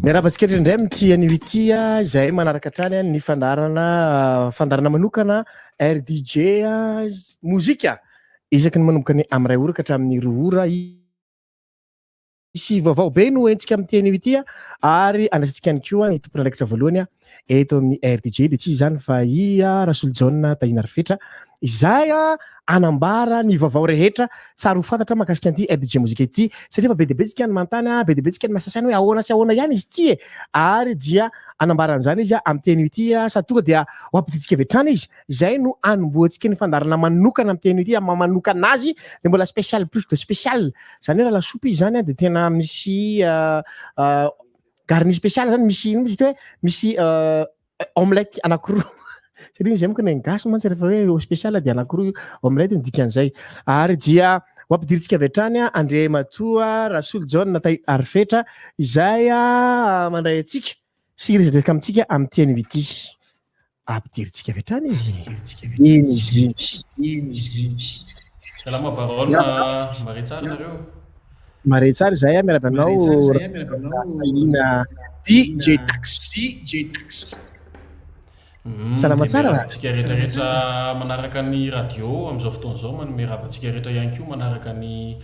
Miarabantsika indray amity an'ity zay manaraka hatrany ny fandarana manokana RDJ mozika isaky ny manomboka ny amin'ny 2 ora ka hatramin'ny 2 ora isy vaovao be no entsika amity an'ity ary andrasantsika ihany koa ny tompony andraikitra voalohany eto amin'ny RDJ dia tsy zany fa Rasolo John Tahinar Fetra izay anambara ny vaovao rehetra tsara ho fantatra mahakasika an'ity RDJ mozika ity satria fa be dia betsika ny mantany be dia betsika ny masasany hoe ahoana sy ahoana ihany izy ity ary dia anambara an'izany izy amin'ny teny ity sady tonga dia ho ampiditsika avy hatrany izy izay no anomboantsika ny fandarana manokana amin'ny teny ity manokana azy dia mbola spécial plus que spécial zany hoe raha lasopy izy zany dia tena misy garni spécial zany misy hoe misy omelette anankiroa satria izay mokony gasy mantsy rehefa hoe spécial dia anankiroa omelette ny dikan'izay ary dia ho ampidirintsika avy hatrany André Matoa Rasolo John Tahinar Fetra izay mandray antsika sy resadresaka amintsika amin'ny teny ity ampidirintsika avy hatrany izy salama barona mare tsara nareo mare tsara zay miaraka anao DJ Tax salama tsara tsika rehetrarehetra manaraka ny radio amin'izao fotoana izao manome rabantsika rehetra ihany koa manaraka ny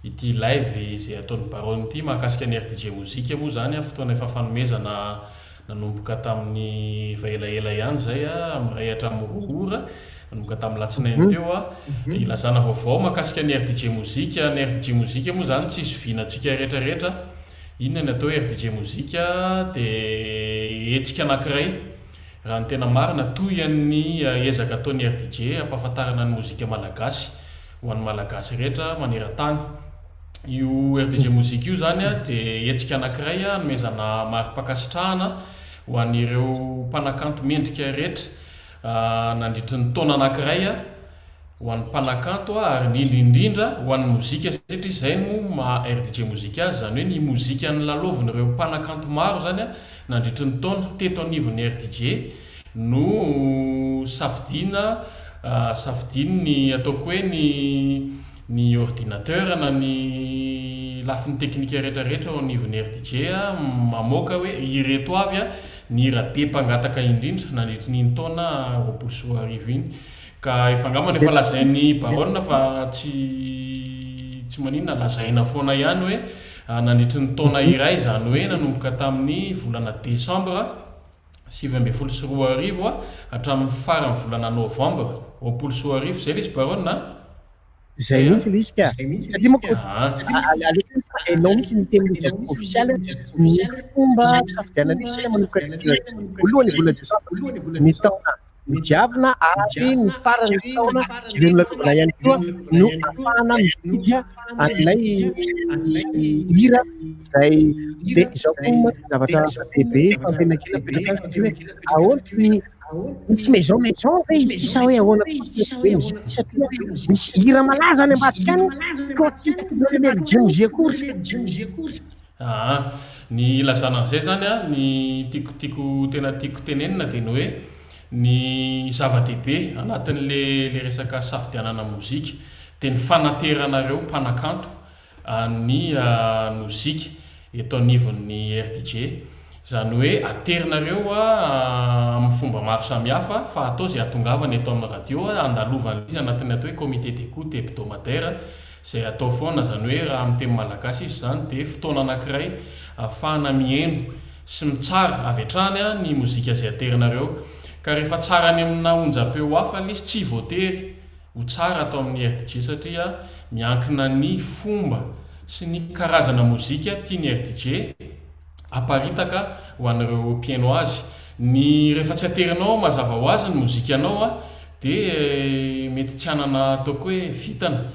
ity live izay ataon'ny barona ity mahakasika ny RDJ mozika moa zany fotoana efa fanomezana nanomboka tamin'ny elaela ihany zay amin'ny 2 hatramin'ny 4 ora nanomboka tamin'ny latsinainy teo ilazana vaovao mahakasika ny RDJ mozika ny RDJ mozika moa zany tsy sovinantsika rehetrarehetra inona ny atao RDJ mozika dia hetsika anankiray raha ny tena marina toy ny ezaka ataon'ny RDJ ampahafantarana ny mozika malagasy ho an'ny malagasy rehetra maneran-tany io RDJ mozika io zany dia hetsika anankiray nomezana mari-pakasitrahana ho an'ireo mpanakanto mendrika rehetra nandritry ny taona anankiray ho an'ny mpanakanto ary indrindra ho an'ny mozika satria izay no ma RDJ mozika azy zany hoe ny mozika ny lalaovin'ireo mpanakanto maro zany nandritry ny taona teto anivon'ny RDJ no safidina ny ataoko hoe ny ordinateur na ny lafin'ny teknika rehetrarehetra ao anivon'ny RDJ mamoaka hoe ireto avy ny hira be mpangataka indrindra nandritry ny taona 2020 iny ka efa angamba rehefa lazain'ny barona fa tsy maninona lazaina foana ihany hoe nandritry ny taona iray zany hoe nanomboka tamin'ny volana Desambra 2024 hatramin'ny farany volana Novambra 2024 zay izy barona zay mihitsy izy ka satria moko enao mihitsy ny teny ofisialy ny fomba safidianana manokana voalohany volana Desambra ny taona diavina ary ny farany taona dia nolalovana ihany koa no afahana mividy an'ilay hira izay dia izao koa zavatra bebe fampianakina satria hoe ahoana misy maison hoe izy sa hoe ahoana satria misy hira malaza any ambadika any koa tsy RDJ mozika akory ny lazana an'izay zany ny tena tiako tenenina dia ny hoe ny zava-dehibe anatin'le resaka safidianana mozika dia ny fanateranareo mpanakanto ny mozika eto anivon'ny RDJ zany hoe aterinareo amin'ny fomba maro samihafa fa atao izay atongavany eto amin'ny radio andalovana izy anatin'ny atao hoe comité d'écoute hebdomadaire izay atao foana zany hoe raha amin'ny teny malagasy izy zany dia fotoana anankiray ahafahana mihaino sy mitsara avy hatrany ny mozika izay aterinareo ka rehefa tsara any amina onjam-peo hafa izy tsy voatery ho tsara atao amin'ny RDJ satria miankina ny fomba sy ny karazana mozika tiany RDJ aparitaka ho an'ireo mpiaino azy ny rehefa tsy aterinao mazava ho azy ny mozika anao dia mety tsy hanana ataoko hoe vitana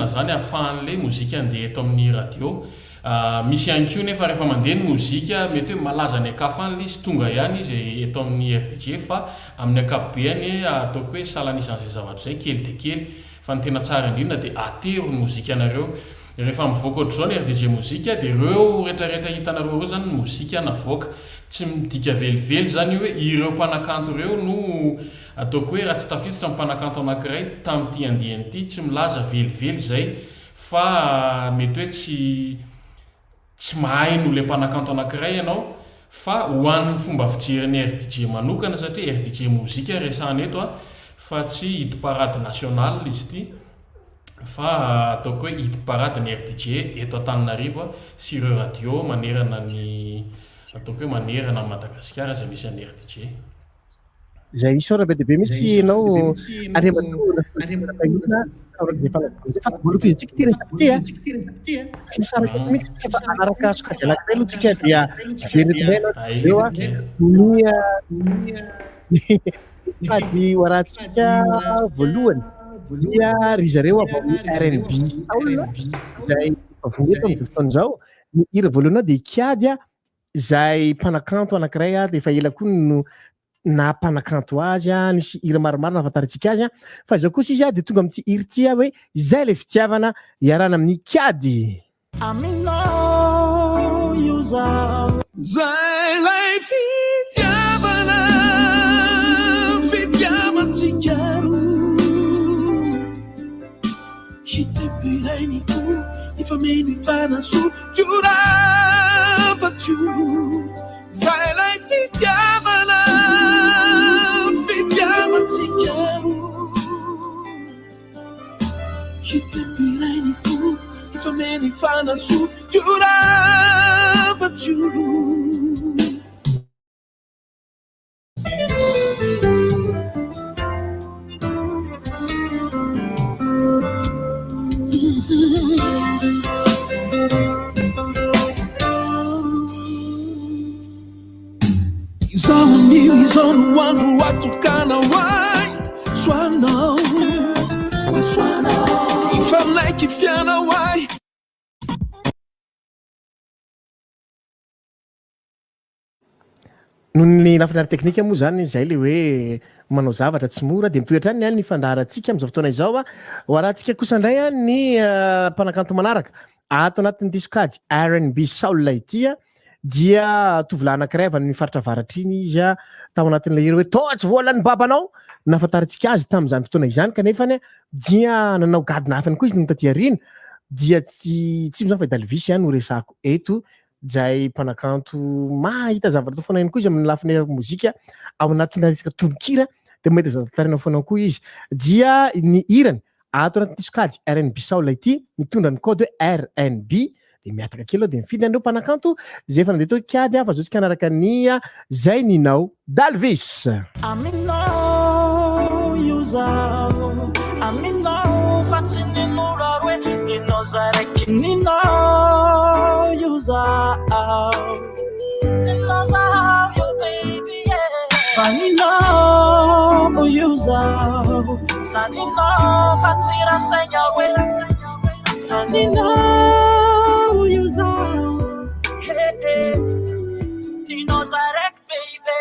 zany ahafahan'le mozika andeha eto amin'ny radio misy ihany koa nefa rehefa mandeha ny mozika mety hoe malaza ny akafany izy tonga ihany izy eto amin'ny RDJ fa amin'ny ankapobeny ataoko hoe salanisan'izay zavatra izay kely dia kely fa fa ny tena tsara indrindra dia atero ny mozika anareo rehefa mivoaka ohatr'izao ny RDJ mozika dia ireo rehetrarehetra hitanareo ireo zany mozika navoaka tsy midika velively zany hoe ireo mpanakanto ireo no ataoko hoe raha tsy tafiditra amin'ny mpanakanto anankiray tamin'ity andiany ity tsy milaza velively zay fa mety hoe tsy mahay no le mpanakanto anankiray ianao fa ho an'ny fomba fijeren'ny RDJ manokana satria RDJ mozika resahana eto fa tsy hit parade national izy ity fa ataoko hoe hit parade ny RDJ eto Antananarivo sy ireo radio manerana ny ataoko hoe manerana Madagasikara zay misy an'ny RDJ zay isora be deabe mihitsy ianao anaraka sokajy anankiray aloha tsika dia ny hoarantsika voalohany dia ry zareo avao RNB Saoul zay vongeto amin'ny fotoan'izao ny hira voalohany dia kiady zay mpanakanto anankiray dia efa ela koa no na mpanakanto azy nisy hira maromaro nahafantarantsika azy fa izao kosa izy dia tonga amin'ity hira ity hoe zay le fitiavana iarana amin'ny kiady zay lay fitiavana fitiavantsika hitebirainy fo ifameny fanaso tiorafatio zay lay fitiavana fitiavantsika hitebirainy fo ifameny fanaso tiorafatio izao no andro atokana hoay soanao ifanaiky fiana hoay noho ny lafinary teknika moa zany zay le hoe manao zavatra tsy mora dia mitoetra any ny fandaharantsika amin'izao fotoana izao hoarantsika kosa indray ny mpanakanto manaraka ato anatin'ny disokajy RNB Saoul ity dia tovolahy anankiray avy amin'ny faritra avaratra iny izy tao anatin'ilay hira hoe toatsy voalan'ny babanao nahafantarantsika azy tamin'izany fotoana izany kanefa dia nanao gady nafany koa izy no taty ariana dia tsy mizany fa Dalvis ihany no resako eto zay mpanakanto mahita zavatra tao foana ihany koa izy amin'ny lafiny mozika ao anatin'ny resaka tononkira dia mahita zavatra tarina foana koa izy dia ny hirany ato anatin'ny disokajy RNB Saoul ity mitondra ny code RNB dia miataka kely dia mifidy andreo mpanakanto zay efa nandeha tao kiady fa zao tsika anaraka ny zay ninao Dalvis aminao iozao aminao fa tsy ninora roe ninao zaraiky ninao iozao ninao zao yo baby fa ninao iozao sa ninao fa tsy rasaigna roe sa ninao iozao ninao zaraiky baby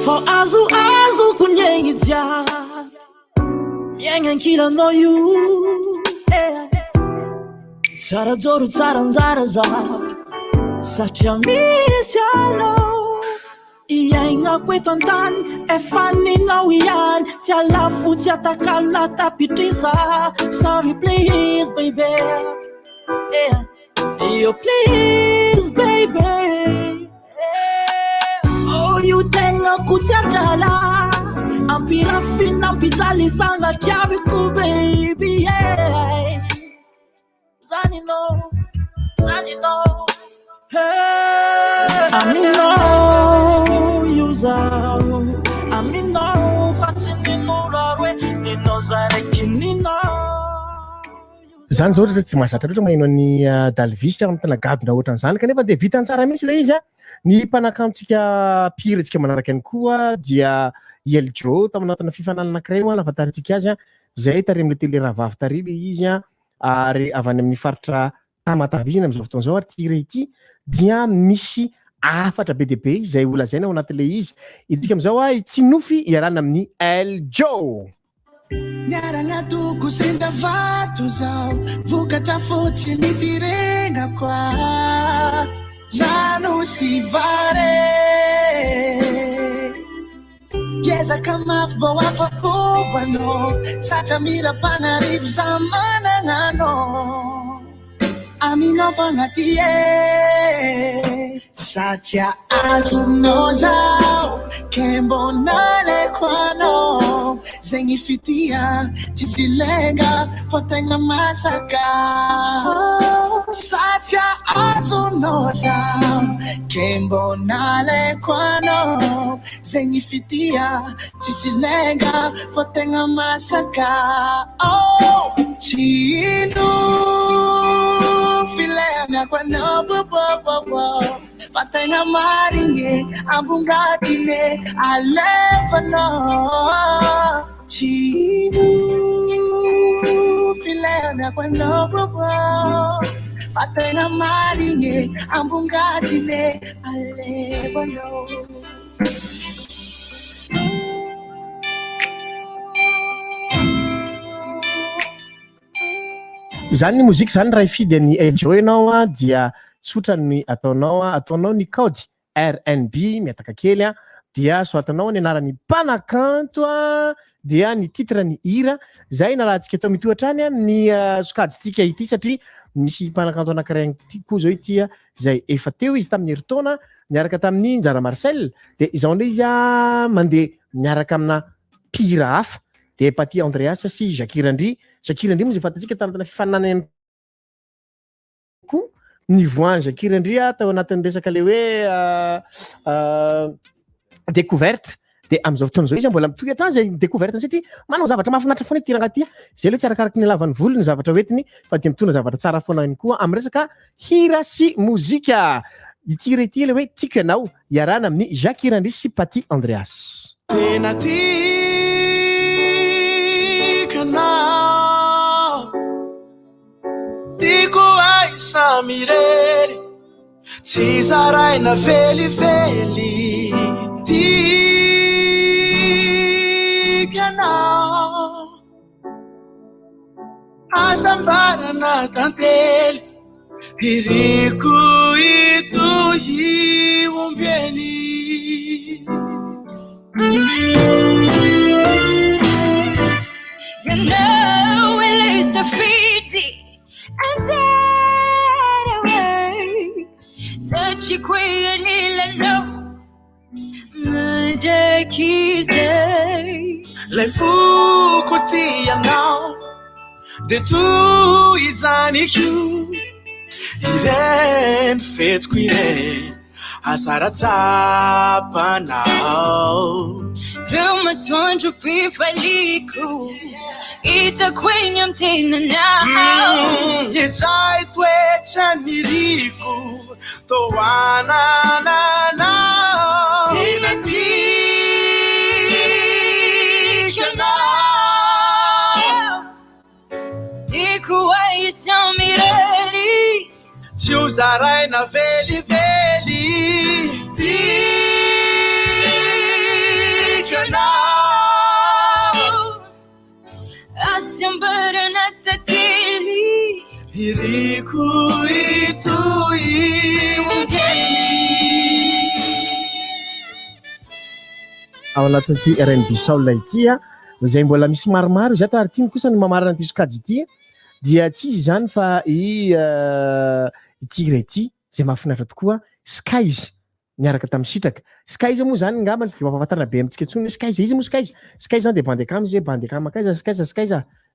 for azo kunyeng dia miengan kila no you tsara joro tsara nzara za satria misy anao iaigna kweto antany efa ninao ihany tsy alafo tsy atakalo na tapitrisa sorry please baby yo please baby oh you tegna kutsiakala ampirafina ampijaly sangatriaviko baby zanino aminao iozao aminao fa tsy ninora roe ninao zaraiky ninao zany zao ohatra tsy mahazatra loatra magnano ny Dalvis amin'ny tena gadona ohatran'izany kanefa dia vitany tsara mihitsy ilay izy ny mpanakantsika pirantsika manaraka ihany koa dia Eljo tao anatina fifanana anankiray nahafantarantsika azy zay tary am'le tele Rahavavy tary le izy ary avy any amin'ny faritra Tamatavina am'izao fotoana zao ary tiré ity dia misy afatra be dia be izay olazaina ao anatin'le izy. Itsika am'izao Itsinofy iarana amin'ny Eljo. Niarana toko sendra vato zao vokatra fotsiny tirena koa rano sy vare Gezaka mafy mbao afako anao satra mila mpagnarivo za manananao aminao fagnaty satria azonao zao ke mbona leko anao zegny fitia tsisy ilainga fa tegna masaka satria azonao zao ke mbona leko anao zegny fitia tsisy ilainga fa tegna masaka tsino filena quando bo fatenga marine ambungatine alefano chibu filena quando bo fatenga marine ambungatine alefano Zany ny mozika zany raha ifidy ny Eljo ianao dia tsotra ny ataonao ny code RNB miataka kely dia soatanao ny anaran'ny mpanakanto dia ny titre ny hira zay nalahantsika atao mitohatra any ny sokajitsika ity satria misy mpanakanto anankiray koa zao ity zay efa teo izy tamin'ny heritaona niaraka tamin'ny Njara Marcel dia izao ndray izy mandeha miaraka amina mpihira hafa dia Paty Andreas sy Jakirandry moa zay fantatsika tanatana fifaninana koa ny voan Jakirandry tao anatin'ny resaka le hoe découverte dia am'izao fotoana zao izy mbola mitohatra zay découverte satria manao zavatra mahafinaritra foana tiranga ty zay aloha tsy arakaraky ny lavan'ny volony zavatra hoentiny fa dia mitondra zavatra tsara foana ihany koa amin'ny resaka hira sy mozika ity rety le hoe tika anao iarana amin'ny Jakirandry sy Paty Andreas. Dico ai samirere ci sarai na feli ti piano asambara na tantele iriku itu yi umbieni you know it is a fiti and anyway, such a queen no magic easy. Le fukutia now, the two is an issue. Iren fets queen, asaratapa now. Rumors want to be faliku. Ita kwenye mtena now. Yes, I twecha niriku. Towana na na. Tina tika now. Diku ai samireri. Ti usarai na veli. Tika now. Iriku itu ao anatin'ity RNB Soul ity zay mbola misy maromaro izy ato ary tiany kosa ny mamarana ity sokajy ity dia tsy izy zany fa ity rety zay mahafinaritra tokoa Skies niaraka tamin'ny Sitraka. Skies moa zany ngamba tsy dia mampahafantarana be amintsika intsony Skies izy moa Skies zany dia bandekam izy bandekam akaiza Skies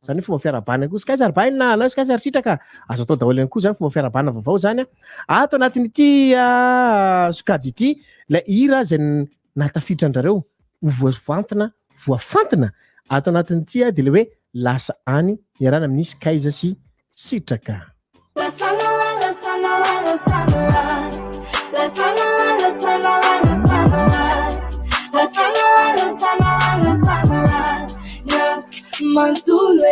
zany fomba fiarabana koa Skies ary baina na Skies ary Sitraka azo atao daholo ihany koa zany fomba fiarabana vaovao zany ato anatin'ity sokajy ity la hira zay natafiditra andrareo voafantina ato anatin'ity dia le hoe lasa any iarana amin'ny Skies sy Sitraka. mantolo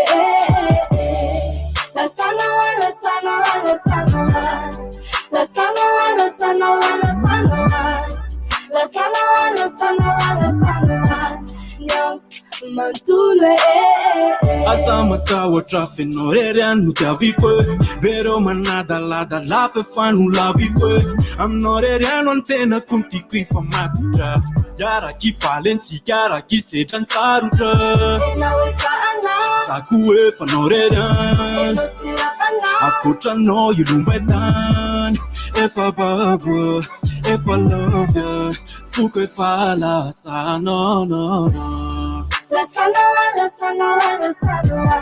la sanawa la sanawa la sanawa la sanawa la sanawa la sanawa la sanawa la sanawa la sanawa nyam mantolo asa matahotra fenao tiaviko bero manadalada lafa fano laviko aminao reriano any tena komitiko efa matotra iaraky valentsika araky setrany sarotra sako efa nao reriano akotranao ilombaitany efa babo efa lavya foko efa lasanao la sanawa la sanawa la sanawa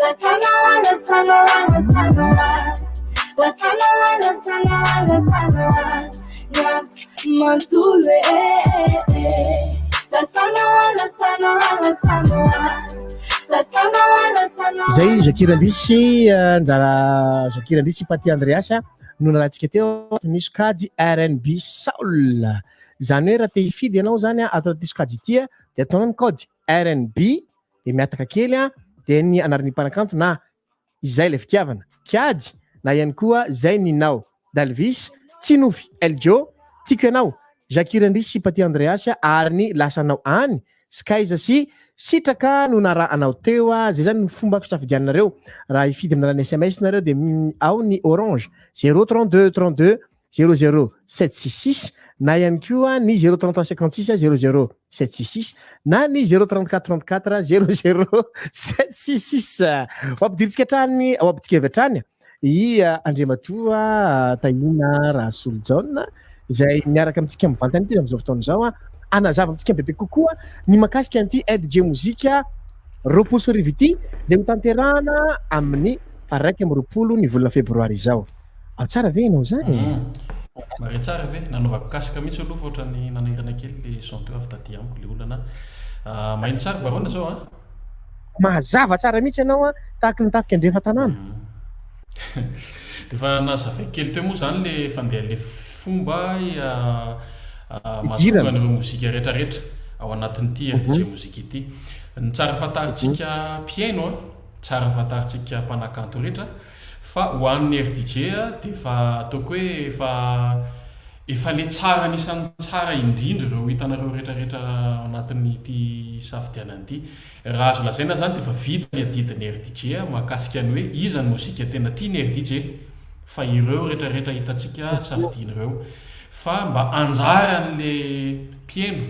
la sanawa la sanawa la sanawa la sanawa la sanawa la sanawa nyam mantolo la sanawa la sanawa la sanawa la sanawa la sanawa zay zakirandrisy anjara zakirandrisy Paty Andreas no nalatsika teo ny sokajy R&B Soul zany hoe raha te hifidy ianao zany atao ty sokajy ity de ataonao ny code R&B de miataka kely de ny anaran'ny mpanakanto na izay le fitiavana kiady na ihany koa zay ninao Dalvis Tsinofy Eljo tiako ianao zakirandrisy Paty Andreas ary ny lasanao any Skyza sy sitraka no naraha anao teo zay zany ny fomba fisafidianareo raha ifidy amin'ny alalan'ny SMS nareo de ao ny Orange 032 32 00766 na ihany koa ny 03356 00766 na ny 034 34 00766 wapidiritsika trany wapitsika evatrany i Andriamatoa Tahina Rasoljon zay miaraka amitsika mivantany ty amizao fotoana zao anazava amitsika bebe kokoa ny makasika an'ity RDJ mozika roapolo sy arivo ity zay hotanterahana amin'ny faraiky amby roapolo ny volana febroary zao ao tsara ve ianao zany mare tsara ve nanovako kasika mihitsy aloha fa ohatrany nanirana kely le son teo avy taty amiko le olana mahino tsara barona zao mahazava tsara mihitsy ianao tahaka ny tafika andrefa tanàna de fa nazavay kely teo moa zany le fandeha le fomba mahatonga an'ireo mozika rehetrarehetra ao anatin'ity RDJ mozika ity ny tsara fantaritsika piano tsara fantaritsika mpanakanto rehetra fa ho an'ny RDJ de fa ataoko hoe efa le tsara anisan'ny tsara indrindra ireo hitanareo rehetrarehetra anatin'ny ity safidianana ity raha azo lazaina zany de fa vita ny adidin'ny RDJ mahakasika ny hoe iza ny mozika tena tiany RDJ fa ireo rehetrarehetra hitantsika safidianareo fa mba anjaran'le piano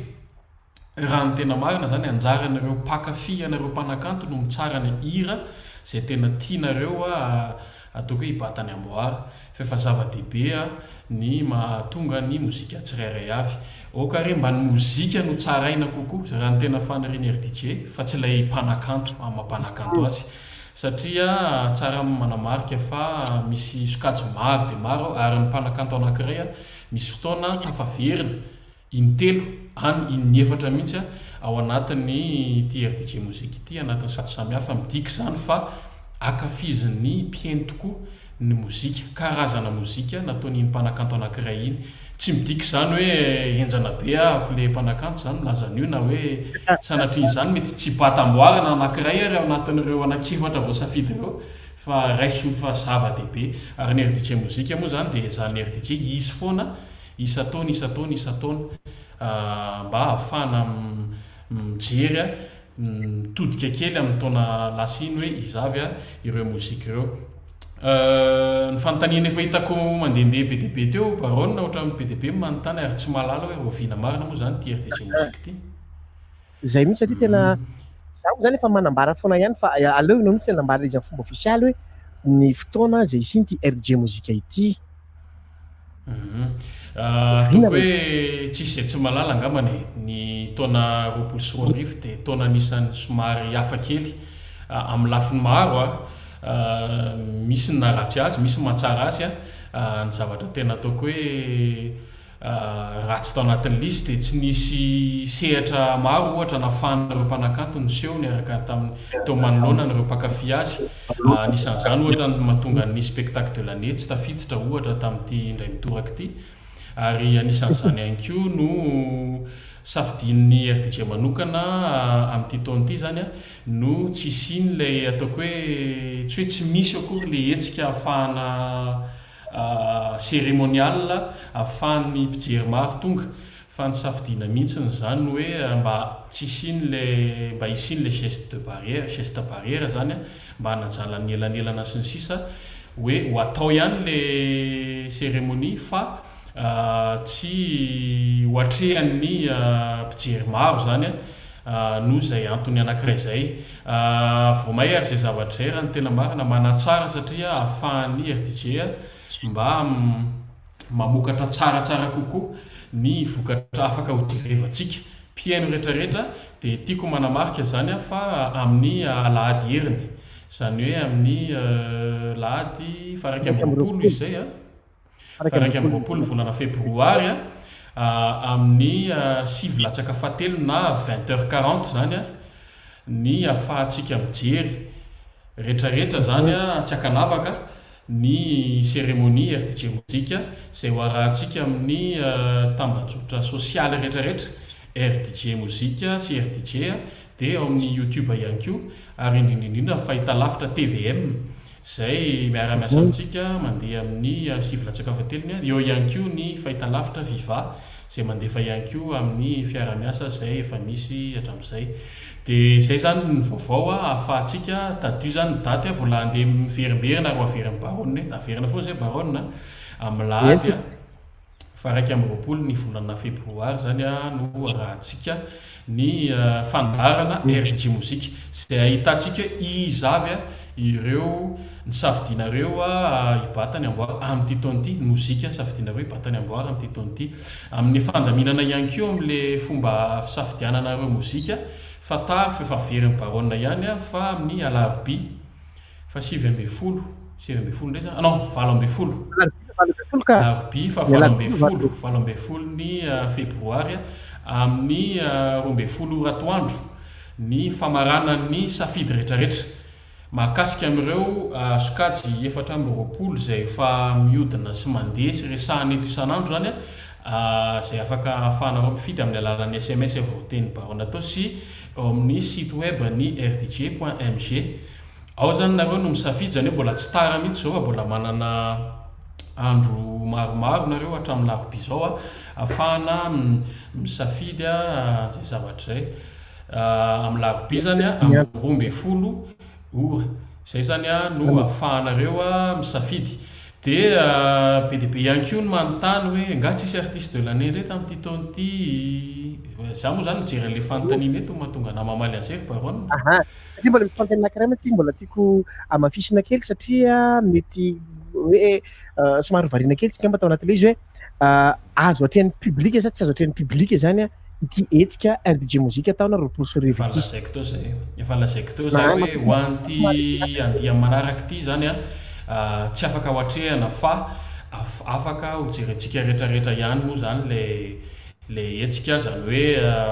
raha ny tena marina zany anjaran'ireo mpakafy anareo mpanakanto no mitsara ny hira zay tena tianareo ataoko hoe hibatany amboary fa efa zava-dehibe ny mahatonga ny mozika tsirairay avy okare mba ny mozika no tsaraina kokoa raha ny tena faniriny RDJ fa tsy ilay mpanakanto mampanakanto azy satria tsara manamarika fa misy sokajy maro de maro ary ny mpanakanto anankiray misy fotoana tafaverina intelo any ny efatra mihitsy ao anatin'ny ty RDJ mozika ity anatin'ny sady samihafa midika zany fa akafizin'ny piano tokoa ny mozika karazana mozika nataony mpanakanto anankiray iny tsy midika zany hoe enjana be ako le mpanakanto zany milazany io na hoe sanatria zany mety tsy batamboarina anankiray ary ao anatin'ireo anakefatra vao safidy ireo fa raiso fa zava-dehibe ary ny RDJ mozika moa zany de zany RDJ isy foana isataona mba ahafana mijery mitodika kely amin'ny taona lasiny hoe izavy ireo mozika ireo ny fanontaniana efa hitako mandehandeha be dia be teo barona ohatran'ny be dia be manontany ary tsy mahalala hoe roviana marina moa zany ty RDJ mozika ity zay mihitsy satria tena zaho zany efa manambara foana ihany fa aleo no mihitsy anambara izy amin'ny fomba ofisialy hoe ny fotoana zay isiny ty RDJ mozika ity ataoko hoe tsisy zay tsy malala angambany ny taona roapolo sy roa arivo de taona anisan'ny somary hafa kely amin'ny lafiny maro misy ny naratsy azy misy mahatsara azy ny zavatra tena ataoko hoe ratsy tao anatin'ny lisy de tsy nisy sehatra maro ohatra nafanareo mpanakanto ny seho niaraka tamin'ny tao manoloana nareo mpakafy azy nisan'izany ohatra mahatonga ny spectacle de l'année tsy tafiditra ohatra tamin'ity indray mitoraka ity ary anisan'izany ihany koa no safidin'ny RDJ manokana amin'ity taona ity zany no tsy siny le ataoko hoe tsy hoe tsy misy akory le hetsika ahafahana cérémonial ahafahan'ny mpijery maro tonga fa ny safidina mihitsiny zany hoe mba tsy siny le mba hisiny le geste barrière zany mba hanajala ny elanelana sy ny sisa hoe ho atao ihany le cérémonie fa tsy hoatrehan'ny mpijery maro zany no zay antony anankiray zay vao mahery zay zavatra zay raha ny tena marina manatsara satria ahafahan'ny RDJ mba mamokatra tsaratsara kokoa ny vokatra afaka ho direvantsika mpiaino rehetrarehetra dia tiako manamarika zany fa amin'ny alahady heriny zany hoe amin'ny lahady faraiky amby roapolo izy zay faraiky amby roapolo ny volana febroary amin'ny 7 latsaka fahatelo na 20h40 zany ny ahafahantsika mijery rehetrarehetra zany tsy akanavaka ny cérémonie RDJ mozika zay ho arahantsika amin'ny tambajotra sosialy rehetrarehetra RDJ mozika sy RDJ dia ao amin'ny YouTube ihany koa ary indrindrindrindra fahita lavitra TVM zay miara-miasa amintsika mandeha amin'ny 7 latsaka fahatelony eo ihany koa ny fahita lavitra Viva zay mandefa ihany koa amin'ny fiara-miasa zay efa misy hatramin'izay dia zay zany ny vaovao ahafahantsika tadio zany ny daty mbola andeha miverimberina ro averin'ny baronne averina foana zay baronne amin'ny lahady faraiky amby roapolo ny volana febroary zany no rahantsika ny fandarana RDJ mozika zay ahitantsika izavy ireo ny safidinareo ibatany amboary amin'ity taona ity mozika safidinareo ibatany amboary amin'ity taona ity amin'ny fandaminana ihany koa amin'le fomba fisafidiananareo mozika fa tary fefaverin'ny baronne ihany fa amin'ny alarobia fa 7 ndray zany non 20 alarobia fa 20 ny febroary amin'ny 12 ratoandro ny famaranan'ny safidy rehetrarehetra mahakasika amin'ireo sokajy 420 zay efa mihodina sy mandeha sy resahana eto isan'andro zany zay afaka ahafahanareo mifidy amin'ny alalan'ny SMS voaten'ny baronne atao sy amin'ny site web ny rdj.mg ao zany nareo no misafidy zany hoe mbola tsy tara mihitsy zao mbola manana andro maromaro nareo hatramin'ny larobia zao ahafahana misafidy zay zavatra zay amin'ny larobia zany amin'ny 12 ora zay zany no ahafahanareo misafidy dia PDB ihany koa no manontany hoe nga tsisy artiste de l'année ndray tamin'ity taona ity za moa zany mijery le fanontaniana eto mahatonga namamaly an'izay baronne satria mbola misy fanontaniana anankiray matsy mbola tiako amafisina kely satria mety hoe somary variana kely tsika mba tao anatin'ilay izy hoe azo atrehan'ny public sa tsy azo atrehan'ny public zany ity hetsika RDJ mozika ataona roapolo sy roa ity efa lazaiko teo zay hoe ho an'ity andiany manaraka ity zany tsy afaka ho atrehana fa afaka ho jerentsika rehetrarehetra ihany moa zany le hetsika zany hoe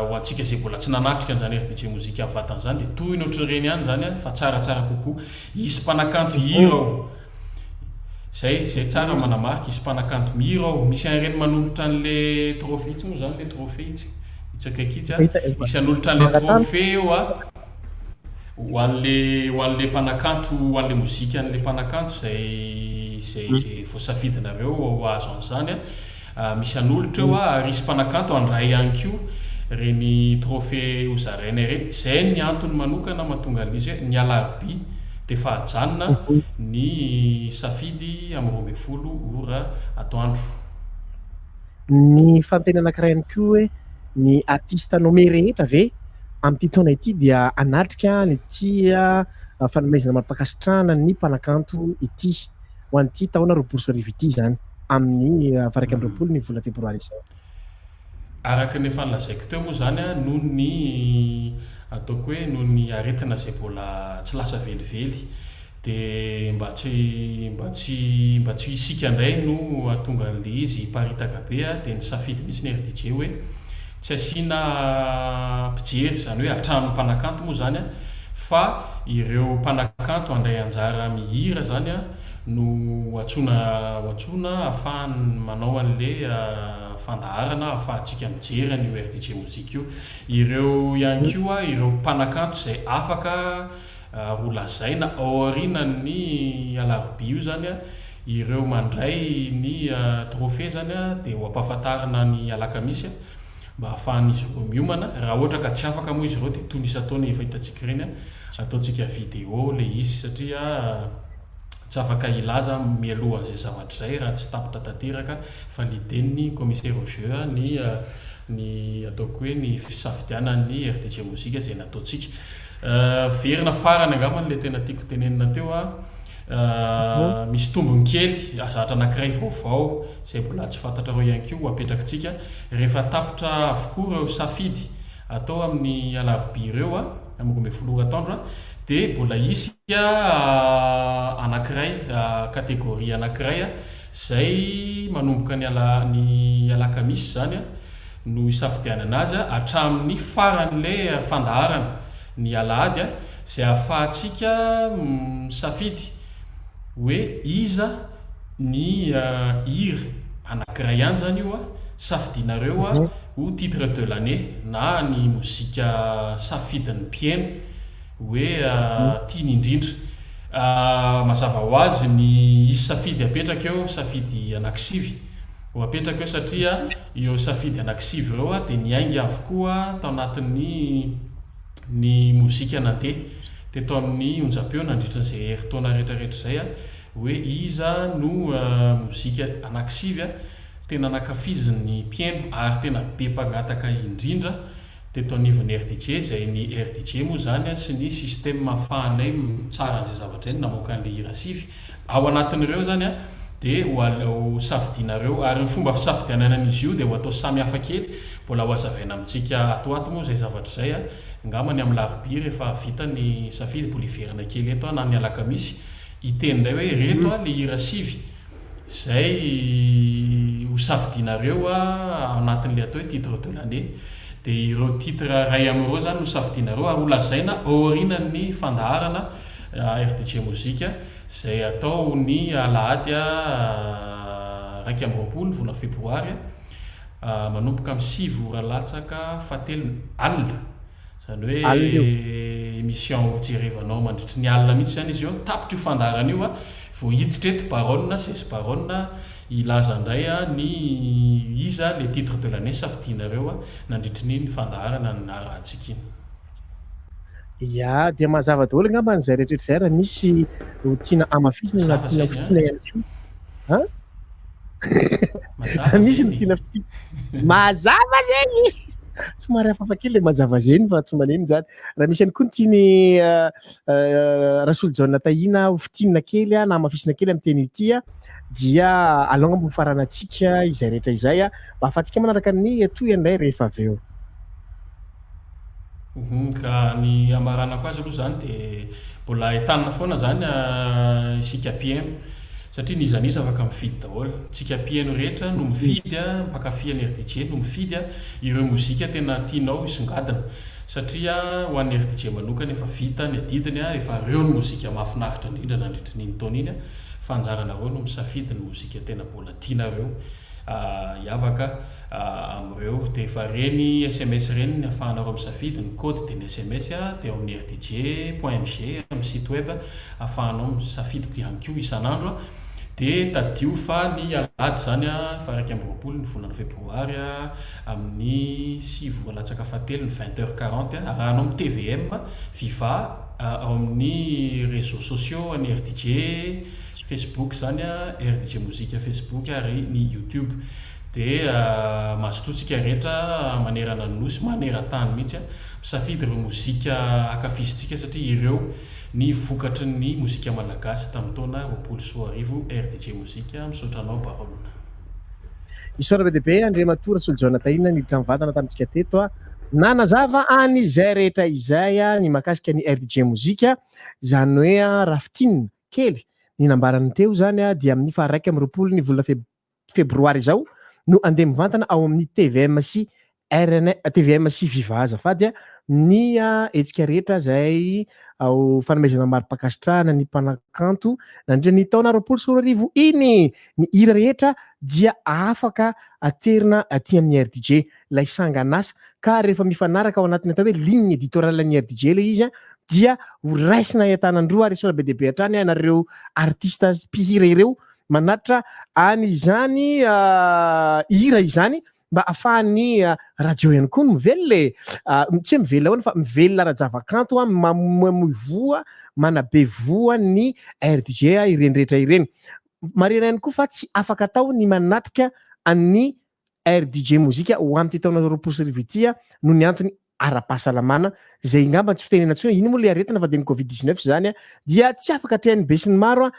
ho antsika zay mbola tsy nanatrika zany RDJ mozika amin'ny vatany zany dia toy ny ohatr'ireny ihany zany fa tsaratsara kokoa isy mpanakanto hira ao zay tsara manamarika isy mpanakanto mihira ao misy an'ireny manolotra an'le trophée itsy moa zany le trophée itsy itsakaiky itsy misy anolotra an'le trophée eo ho an'le mpanakanto ho an'le mozika an'le mpanakanto zay vao safidinareo ho azo an'izany misy anolotra eo ary isy mpanakanto andray ihany koa reny trophée hozaraina ireny zay ny antony manokana mahatonga an'izy hoe ny alarobia dia fahajanona ny safidy amin'ny 12 ora atoandro ny fanontaniana anankiray ihany koa hoe ny artiste nommé rehetra ve amin'ity taona ity dia anatrika ny tia fanomezana mampakasitrahana ny mpanakanto ity ho an'ity taona roapolo sy arivo ity zany amin'ny faraiky amby roapolo ny volana febroary izao araka ny fanlazaiko teo moa zany noho ny ataoko hoe noho ny aretina zay mbola tsy lasa velively dia mba tsy isika indray no atonga an'le izy hiparitaka be dia ny safidy mihitsy ny RDJ hoe tsy asiana mpijery zany hoe hatramin'ny mpanakanto moa zany fa ireo mpanakanto andray anjara mihira zany no ho atsona ahafahany manao an'le fandaharana ahafahantsika mijery an'io RDJ mozika io. Ireo ihany koa ireo mpanakanto izay afaka ho lazaina ao aorianan'ny alarobia io zany a, ireo mandray ny trophée zany a dia ho ampahafantarana ny alakamisy mba ahafahan'izy ireo miomana. Raha ohatra ka tsy afaka moa izy ireo dia toy ny isataona efa hitantsika reny ataontsika vidéo le izy satria tsy afaka ilaza mialohan'izay zavatra zay raha tsy tapitra tanteraka fa liden'ny commissaire au jeu ny ataoko hoe ny fisafidianan'ny RDJ mozika zay nataontsika. Verina farany angambany le tena tiako tenenina teo misy tombony kely azatra anankiray vaovao zay mbola tsy fantatrareo ihany koa apetrakitsika rehefa tapitra avokoa ireo safidy atao amin'ny alarobia ireo amin'ny 12 tandro dia mbola isy anankiray kategoria anankiray zay manomboka ny alakamisy zany no isafidianana azy hatramin'ny faran'le fandaharana ny alahady zay ahafahantsika safidy hoe iza ny hira anankiray ihany zany io safidianareo ho titre de l'année na ny mozika safidin'ny mpieno hoe tiany indrindra. Mazava ho azy ny isy safidy apetraka eo safidy anankisivy ho apetraka eo satria io safidy anankisivy ireo dia niainga avokoa tao anatin'ny ny mozika nandeha teto amin'ny onjam-peo nandritran'izay heritaona rehetrarehetra zay hoe iza no mozika anankisivy tena nakafizin'ny mpieno ary tena be mpangataka indrindra teto anivon'ny RDJ zay ny RDJ moa zany sy ny système ahafahanay tsara an'izay zavatra iny namoaka an'le hira sivy ao anatin'ireo zany dia ho safidianareo ary ny fomba fisafidianana an'izy io dia ho atao samy hafa kely mbola ho azavaina amintsika atoato moa zay zavatra zay angambany amin'ny larobia rehefa vita ny safidy boliverana kely eto na ny alakamisy itendray hoe reto le hira sivy zay ho safidianareo anatin'le atao hoe titre de l'année dia ireo titre ray amin'ireo zany ho safidianareo ary ho lazaina aorianan'ny fandaharana RDJ mozika zay atao ny alahady 20 volana febroary manomboka amin'ny 6 ora latsaka fatelo alina zany hoe émission jerevanao mandritry ny alina mihitsy zany izy io tapitra io fandaharana io vao hiditra eto baronne sesy baronne ilaza indray ny iza le titre de l'année safidianareo nandritry ny fandaharana ny arahantsika iny. Ya dia mazava daholo angamba zay rehetrarehetra zay raha misy tiana amafisina na tiana fitina ihany koa misy ny tiana fitina mazava zegny tsy mary hafafa kely le mazava zeny fa tsy maneno zany raha misy ihany koa ny tiany Rasolo John Tahina ho fitinina kely na amafisina kely amin'ny teny ity dia alonga mbo faranatsika izay rehetra izay mba ahafahantsika manaraka ny toyandray rehefa avy eo. Ka ny amaranako azy aloha zany dia mbola entanina foana zany isika mpieno satria nizaniza afaka mifidy daholo tsika mpieno rehetra no mifidy mpakafian'ny RDJ no mifidy ireo mozika tena tianao isongadina satria ho an'ny RDJ manokana efa vita ny adidiny efa reo ny mozika mahafinaritra indrindra nandritry ny taona iny fa anjaranareo no misafidy ny mozika tena mbola tianareo hiavaka amin'ireo dia efa reny SMS reny ahafahanareo misafidy ny code dia ny SMS dia ao amin'ny rdj.mg amin'ny site web ahafahanao misafidiko ihany koa isan'andro dia tadio fa ny alahady zany fa 20 ny volana febroary amin'ny 6 latsaka fatelo ny 20h40 arahanao amin'ny TVM Viva ao amin'ny réseaux sociaux any RDJ Facebook zany RDJ mozika Facebook ary ny YouTube dia mazototsika rehetra manerana ny nosy maneran-tany mihitsy misafidy ireo mozika akafizintsika satria ireo ny vokatry ny mozika malagasy tamin'ny taona 2010 RDJ mozika misaotra anao baronne. Isora be deabe Andriamatoa Rasolo John Tahina niditra mivantana tamintsika teto nanazava an'izay rehetra izay ny makasika ny RDJ mozika zany hoe rafitinina kely ny nambarany teo zany dia amin'ny 1 ny volana febroary zao no andeha mivantana ao amin'ny TVM sy RN TVM sy Viva azafady ny etsika rehetra zay ao fanomezana mari-pakasitrahana ny mpanakanto nandritra ny taona 20 iny ny hira rehetra dia afaka aterina aty amin'ny RDJ lay sanganasa ka rehefa mifanaraka ao anatin'ny atao hoe ligne éditoriale-ny RDJ le izy dia ho raisina entanandroa ary sona be deabe hatrany anareo artista mpihira ireo manatra any izany hira izany mba ahafahan'ny radio ihany koa mivelona tsy mivelona ahoana fa mivelona ara-javakanto mamoivoa manabe voa ny RDJ ireny rehetra ireny marina ihany koa fa tsy afaka atao ny manatrika amin'ny RDJ mozika ho amin'ny taona 20 ity no ny antony ara-pahasalamana zay ngamba tsy hotenena tsony iny moa le aretina fa de ny COVID-19 zany dia tsy afaka atrehan'ny be sy ny maro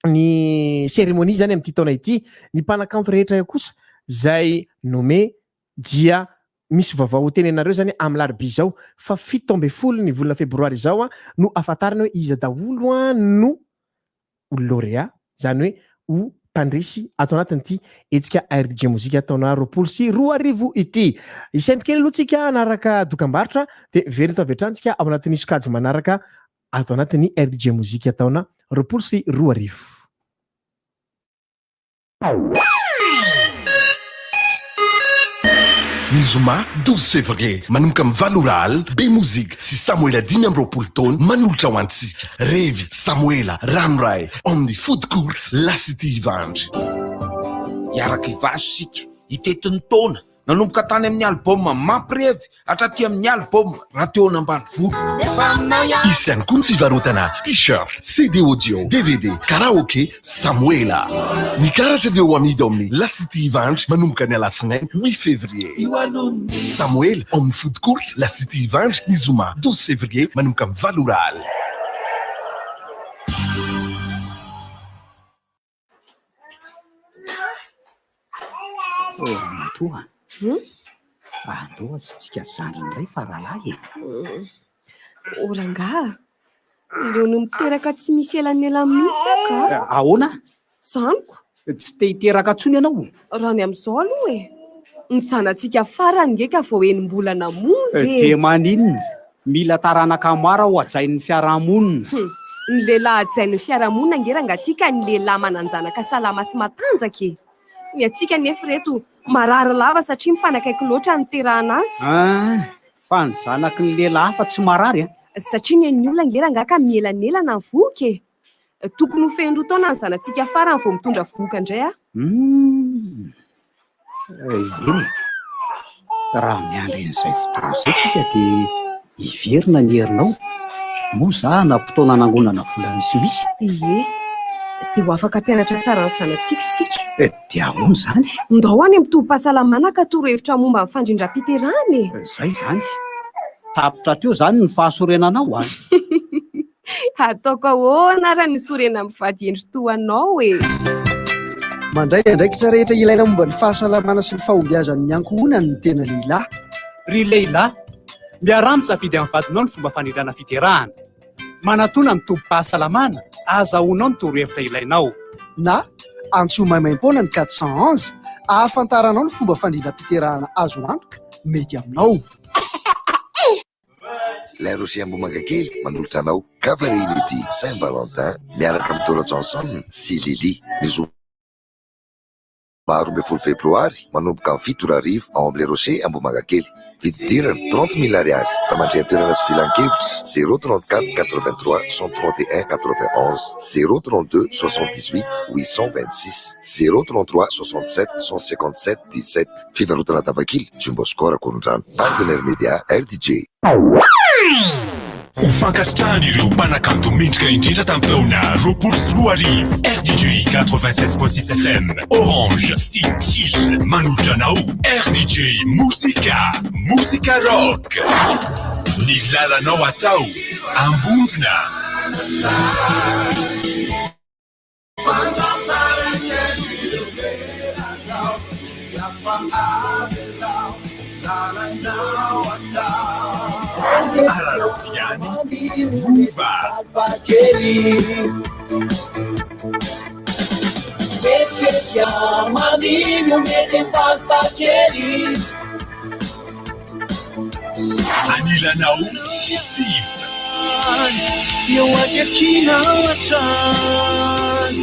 ny cérémonie zany amin'ity taona ity ny mpanakanto rehetra io kosa zay nome dia misy vaovao tenenareo zany amin'ny larbi zao fa 17 ny volana febroary zao no afatarina hoe iza daholo no lauréat zany hoe ho mpandresy ato anatin'ity etsika RDJ mozika taona 20 ity isainto kely aloha tsika anaraka dokam-barotra de very to aveatrantsika ao anatin'ny sokajy manaraka ato anatin'ny RDJ mozika taona 20 ny zoma 12 février manomboka amin'ny valoraly be mozika sy samoela 5 taona manolotra ho antsika revy samoela ranoray amin'ny food court lasity ivandry iaraka ivaso sika hitetiny taona nanomboka tany amin'ny album mampirevy hatraty amin'ny album rateona ambany volo isy ihany koa ny fivarotana t-shirt CD audio DVD karaoke samoela ny karatra dia ho amidy ao amin'ny lasity ivandry manomboka ny alatsinainy 8 février samoela ao amin'ny food court lasity ivandry ny zoma 12 février manomboka amin'ny valoraly matoa andoha sy tsika zandriny ray fa rahalahy oranga leo no miteraka tsy misy elanela mihitsy aka ahoana zaniko tsy te hiteraka tsony ianao raha ny am'izao aloha ny zanatsika farany ngeka vao enim-bolana monjy de maninona mila taranaka mara ho ajain'ny fiarahamonina ny lehilahy ajain'ny fiarahamonina ngerangatika ny lehilahy mananjanaka salama sy matanjaka ny atsika nefa reto marary lava satria mifanakaiky loatra ny terahana azy fa ny zanaky ny lehilahy fa tsy marary satria ny olona ngerangaka mielanelana ny voky tokony ho fendro taona ny zanatsika farany vao mitondra voka indray eny raha miandren'izay fotoana zay tsika de iverina ny herinao moa za nampotona nangonana vola misimisy de ho afaka mpianatra tsara ny zanatsika sika de ahoana zany ndao any amitoby-pahasalamana ka toro-hevitra momba ny fandrindram-piterany zay zany tapitra teo zany ny fahasorenanao ataoko ahoana raha nisorena amin'ny vady endry toanao mandray ndraikitra rehetra ilaina momba ny fahasalamana sy ny fahombiazan'ny ankohonany ny tena lehilahy ry lehilahy miaramy safidy amin'ny vadinao ny fomba fanindràna fiterahana manatona mitoby-pahasalamana azahoanao ny toro-hevitra ilainao na antso maimaim-poana ny 411 ahafantaranao ny fomba fandrindram-piterahana azo antoka mety aminao La Rosie Ambomagakely manolotra anao Cabaret Saint-Valentin miaraka amin'ny Dora Johnson sy Lily ny zoma 20 febroary manomboka amin'ny 7 arivo ao amin'ny Rosie Ambomagakely vididirana 30,000 ariary fa mandray toerana sy filan-kevitra 034 83 131 91 032 78 826 033 67 157 17 fivarotana tabakily Jumboscor Korondrano partenaire média RDJ ho fankasitrahany ireo mpanakanto mendrika indrindra tamin'ny taona 20 RDJ 96.6 FM Orange sy Chill manolotra anao RDJ Musika Rock ny lalanao atao ambondrona Ararotiani Vuva Perché siamo di un mete falfaccheri anilanao sif eo akaikinao atrany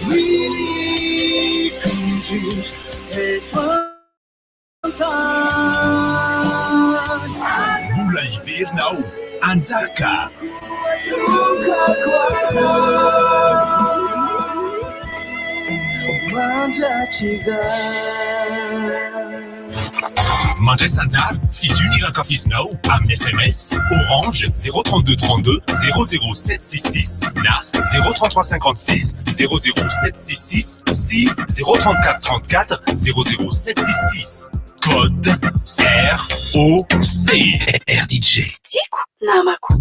minikandrindry eto antany mbola iverinao anjaka mandray sanjary fidiny rankafizinao amin'ny SMS Orange 032 32 00766 na 03356 00766 sy 034 34 00766 code ROC RDJ tiako namako.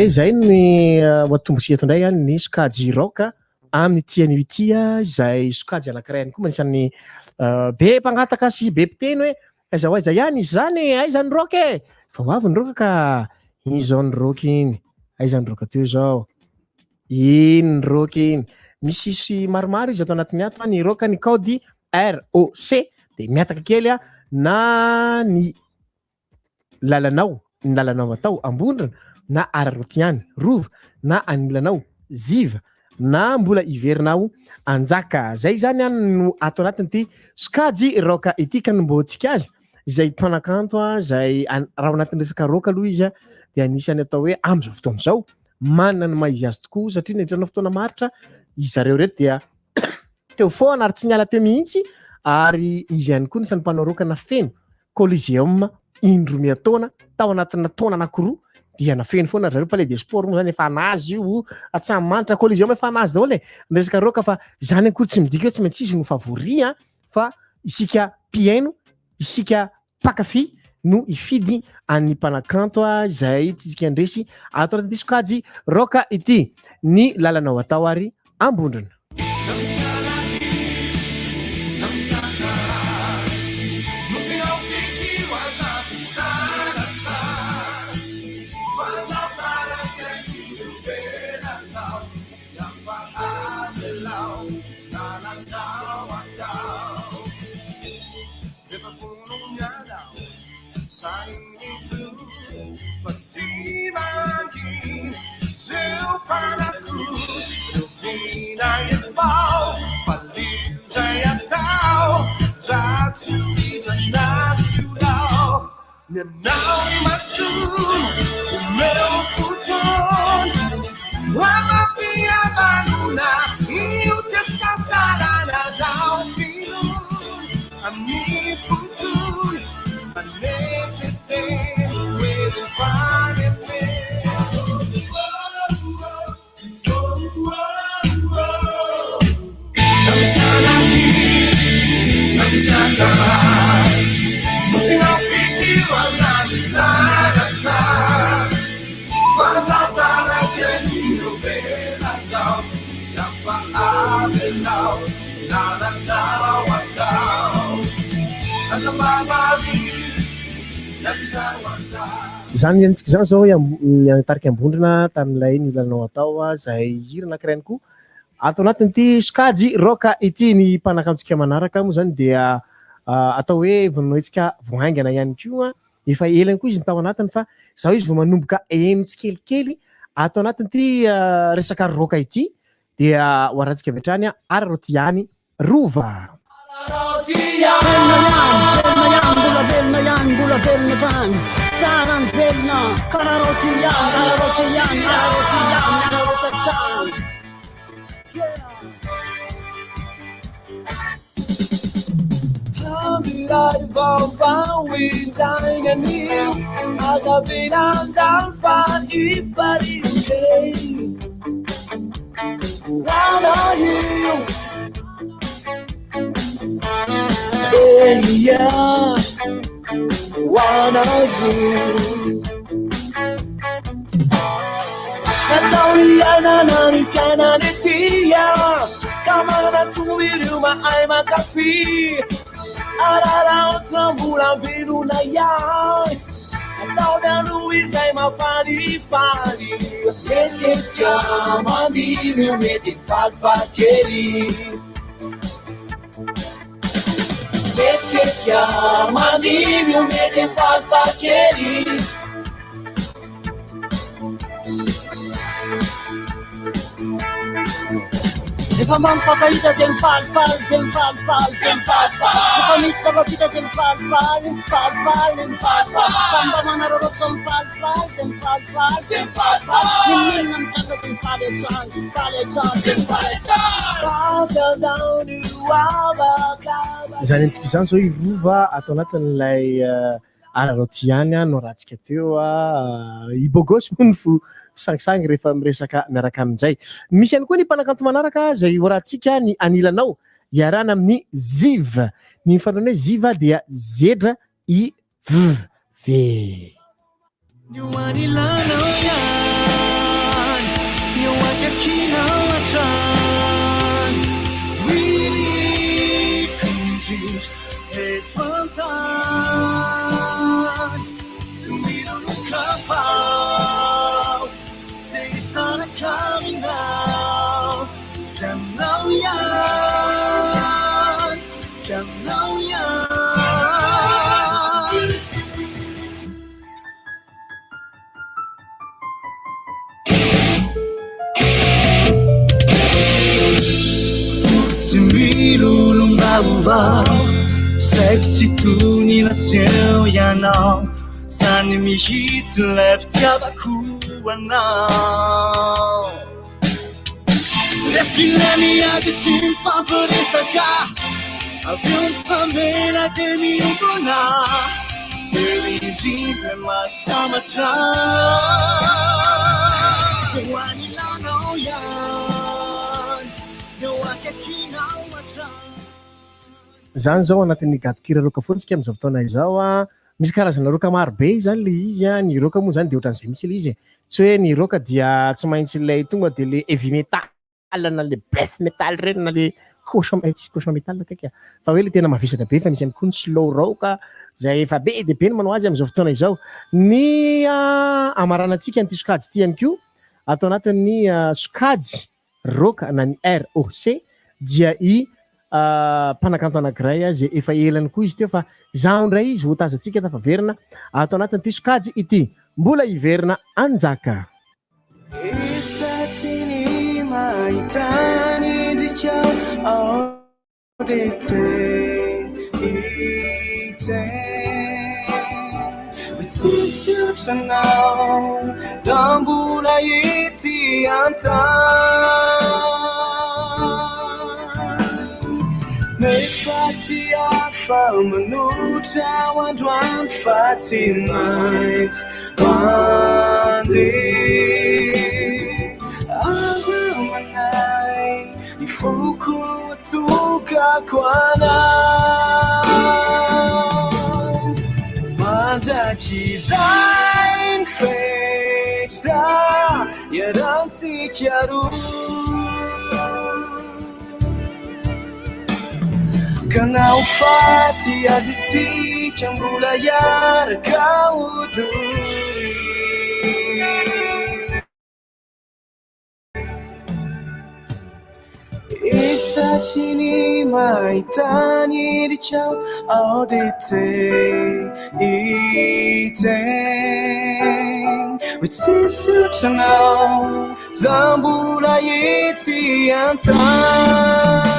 Zay ny watombosi eto ndray ny sokajy roka amin'ny tiany tia izay sokajy anankiray ihany koa manisan'ny be mpangataka sy be mpiteny hoe aiza ho aiza ihany izy zany aiza ny roka e fa ho avy ny roka ka iny zao ny roka iny aiza ny roka teo zao iny ny roka iny misy maromaro izy atao anatiny ato ny roka ny code ROC de miataka kely na ny lalanao atao ambondrina na Ararotiany Rova na anilanao Ziva na mbola iverinao anjaka zay zany no ato anatiny ty sokajy roka ity ka nombotsika azy zay mpanakanto zay raha anatiny resaka roka aloha izy de anisany atao hoe am'izao fotoana zao manana ny maizy azy tokoa satria nitranao fotoana maritra izy zareo reto dia teo foana ary tsy niala teo mihitsy ary izy ihany koa nisany mpanao roka na feno Coliseum indroa taona tao anatina taona anankiroa dia nafeny foana zareo palais des sports moa zany efa anazy io atsamy manitra Coliseum efa anazy daholo resaka roka fa zany akory tsy midika tsy maintsy izy no favori fa isika piaino isika pakafi no ifidy any mpanakanto zay tsika ndresy ato anaty sokajy roka ity ny lalanao atao ary ambondrina Fasimangin seu panaku Duvina e fal Faliu jaya tau Jatuiza nacional Nenau masul O meu futuro Wama pia baluna E o te sasarana Dau fino A mi futuro Manete te no final fique vazando sana faz altar aquele no belação já fala não nada não atau asa babali zany antsika zany zao nitarika ambondrina tamin'ilay nilanao atao zay hira anankiray koa ato anatiny ty sokajy roka ity ny mpanakantsika manaraka moa zany dia atao hoe vonoitsika voaingana ihany koa efa elany koa izy ny tao anatiny fa zao izy vao manomboka eno tsikelikely ato anatiny ty resaka roka ity dia hoarantsika vetrany Ararotiany Rova Mbola velona trany sarany velona Ararotiany Hamiray vaovao indraigna anio azavinandany fa ifarinay rana io yeah one of you natao iainana ny fiainany tia ka manatomirio mahay makafy arara oatra mbola velona ihany ataony aloha izay mafalifaly esketsika mandimy mety mifalifaly kely ketsiketsika mandimy io mety mifalifaly kely efa mamifakahita de mifalifaly de mifalifaly de mifalifaly efa misy zavapita de mifalifaly mifalifaly mifalifaly samba manarorotra mifalifaly de mifalifaly de mifalifaly mininona mitanga de mifaly atrany mifaly atrany de mifaly atrany zany antsika izany zao irova atao anatin'ilay araroty ihany no rahantsika teo ibogosy moa ny fisangisangy rehefa miresaka miaraka amin'izay misy ihany koa ny mpanakanto manaraka zay rahantsika ny anilanao iarana amin'ny ziv ny fandrana hoe ziva dia zedra i v New anilano yan New akakina atran Really confused Etwantan Sumiro lukapao Stay sana coming now Jamnao yan Jamnao yan Milulumbauvao Saiko tsy tonina tseo ianao Sany mihitsy lay fitiavako anao Le filamiady tsy mifampiresaka Avy eo mifamela de miodona Eo indrindra masamatra Eo anilanao ihany Eo akakinao atrany zany zao anatin'ny gadikira roka fontsika amin'izao fotoana izao misy karazana roka maro be zany le izy ny roka moa zany de ohatran'izay mitsy le izy tsy hoe ny roka dia tsy maintsy lay tonga de le heavy metal na le death metal reny na le cochon metal kaiky fa hoe le tena mavesatra be fa misy ihany koa ny slow rock zay efa be de be ny manao azy amin'izao fotoana izao ny amaranantsika ny ty sokajy ty ihany koa atao anatin'ny sokajy roka na ny ROC dia mpanakanto anankiray zay efa elany koa izy teo fa zaho ndray izy voatazatsika tafa verina atao anatin'ny ty sokajy ity mbola iverina anjaka Isatsy ny mahitany ndrikao ao dete ite Tsisy otranao da mbola ety antany Nefa tsy afa manotra ho androany fa tsy maintsy mandeha Aza manay ny foko atokako anao Mandraky izay ny fetra iarantsika roa Kanao faty azy isika mbola iaraka odory Isatsy ny mahitany erikao ao dete iteny Hoe tsisy otranao za mbola ety antany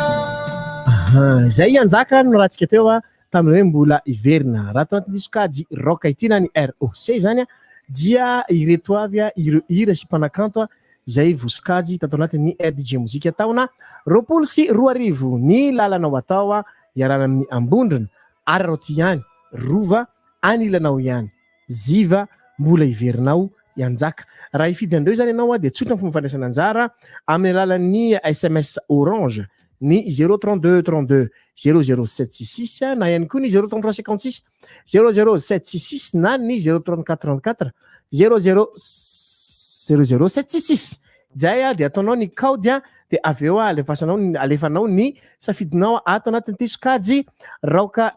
zay anjaka no rahantsika teo tamin'ny hoe mbola iverina raha tao anatin'ny sokajy roka ity na ny ROC zany dia ireto avy ireo hira sy mpanakanto zay vosokajy tatao anatin'ny RDJ mozika taona 2024 ny lalanao atao iarana amin'ny ambondrina araroty ihany rova anilanao ihany ziva mbola iverinao ianjaka raha ifidy andreo zany ianao dia tsotra ny fomba fandraisana anjara amin'ny alalan'ny SMS Orange ny 032 32 00766 na ihany koa ny 03356 00766 na ny 034 00 zay dia ataonao ny code dia avy eo alefanao ny safidinao ato anatin'ity sokajy raoka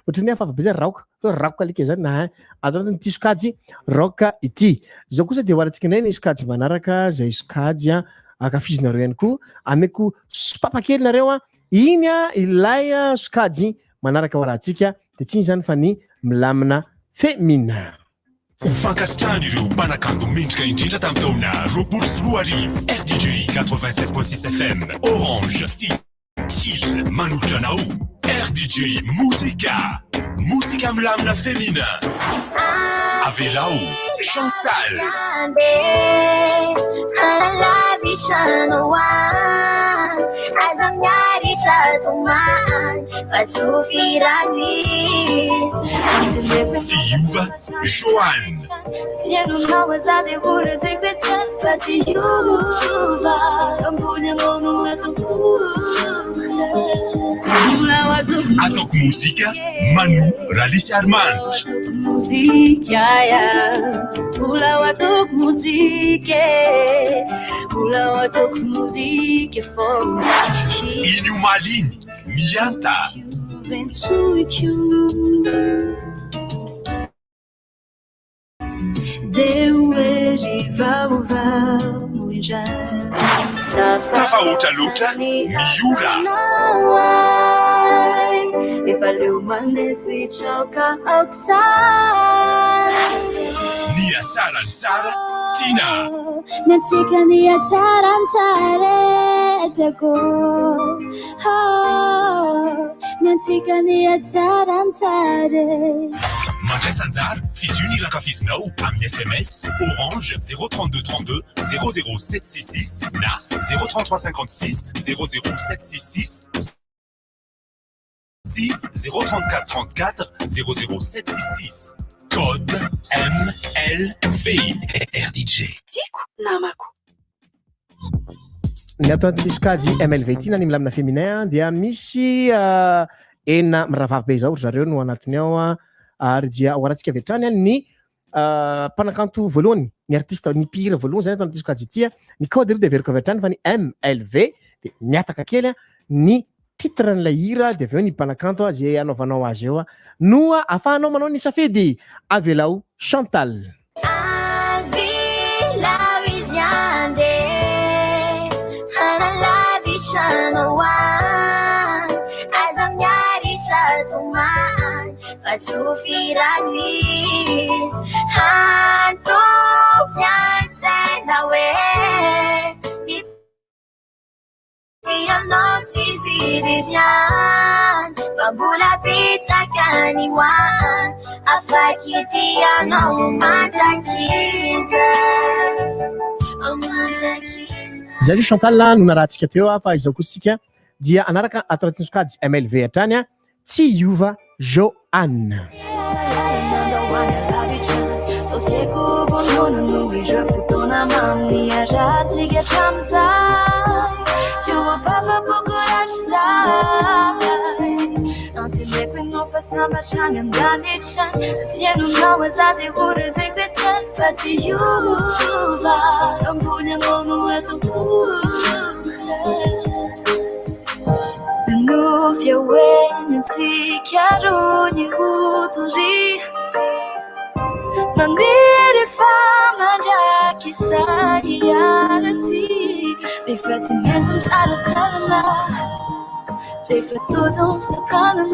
ohatrany hafafa be zany raoka alika zany na ato anatin'ity sokajy raoka ity zao kosa dia hoarantsika indray ny sokajy manaraka zay sokajy akafizinareo ihany koa ameko sopapa kely nareo iny ilay sokajy manaraka ao rahantsika de tsy iny zany fa ny milamina femina. Fankasitrahana ireo mpanakanto mendrika indrindra tamin'ny taona 2024 RDJ 96.6 FM Orange si chill manolotra anao RDJ muzika milamina femina avelao Chantal Tsiova Joanne atoko muzika Manu Ralisy Armanitra Inyo Maliny Mianta tafahoatra loatra miora ny atsarany tsara Tina Mandraisanjara fidiony rakafizinao amin'ny SMS Orange 03232 00766 na 03356 00766 si 03434 00766 code MLV RDJ Tiako namako ny aton'ny sokajy MLV ity na ny milamina féminin dia misy enina miravavy be zao zareo no anatiny ao ary dia ao arahantsika vetrany ny mpanakanto voalohany ny artiste ny mpihira voalohany zany aton'ny sokajy ity ny code de veriko vetrany fa ny MLV de miataka kely ny titre n'ilay hira de aveo ny mpanakanto zay anaovanao azy eo no afahanao manao ny safidy avelao Chantal Atsufiranlis hanto fianzanawe Tianom sisirian Bambula pizza kaniwan Afaki tianom majakiza Zay Chantal no narahantsika teo fa izao kosika dia anaraka aton'ny sokajy MLV atrany tsy iova Joanne Nufia when si chiaro ni uturi Nandiri fama già chissà di arati Rifletti mezzo alla calma Riflettuto un secondo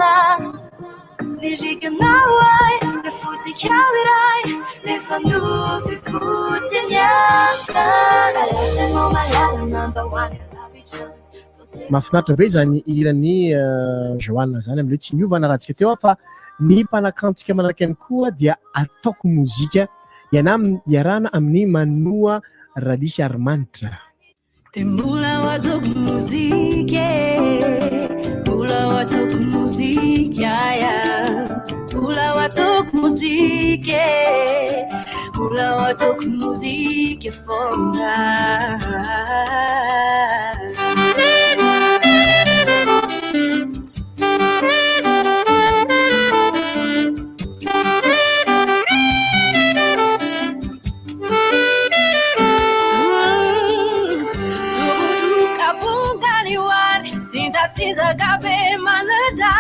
Dici nawai Refusi chiavirai Rifanno fi futi niente Adesso malata number one mafinaritra be zany iran'ny Joanne zany amin'ilay tsy miova narahantsika teo fa ny mpanakantsika manaraka ihany koa dia ataoko mozika iarana amin'ny Manoa Ralisy Armanitra Mula watoko muzike Mula watoko muzike Mula watoko muzike Mula watoko muzike fonga Sinza gabe manada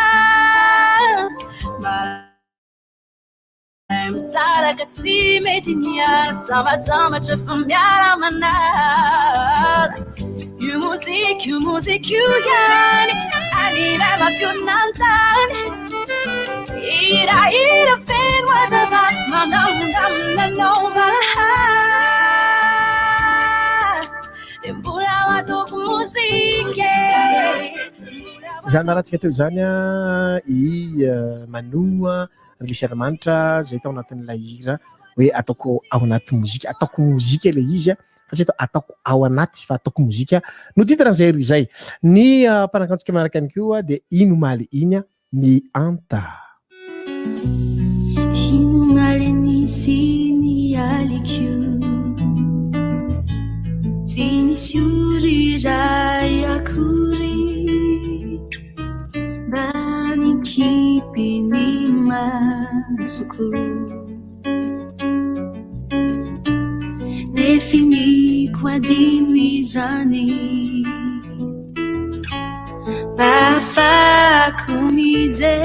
Sara katsi metinya sama sama chafamyara manada You music you yani lirava più nantani ira feno azava mananova mbola atoko mozike zany rahantsika teo zany manoa rilisermanitra zay tao anatin'ilay hira hoe ataoko ao anaty mozika ataoko mozika ilay izy fa tsy ataoko ao anaty fa ataoko mozika no titran'izay ry zay ny mpanakantsika manaraka any koa dia inomaly iny ny anta inomaly nisy ny alikio tsy nisy uriray akory mba nikipy ny masoko nefiniko adino izany mba afako mijery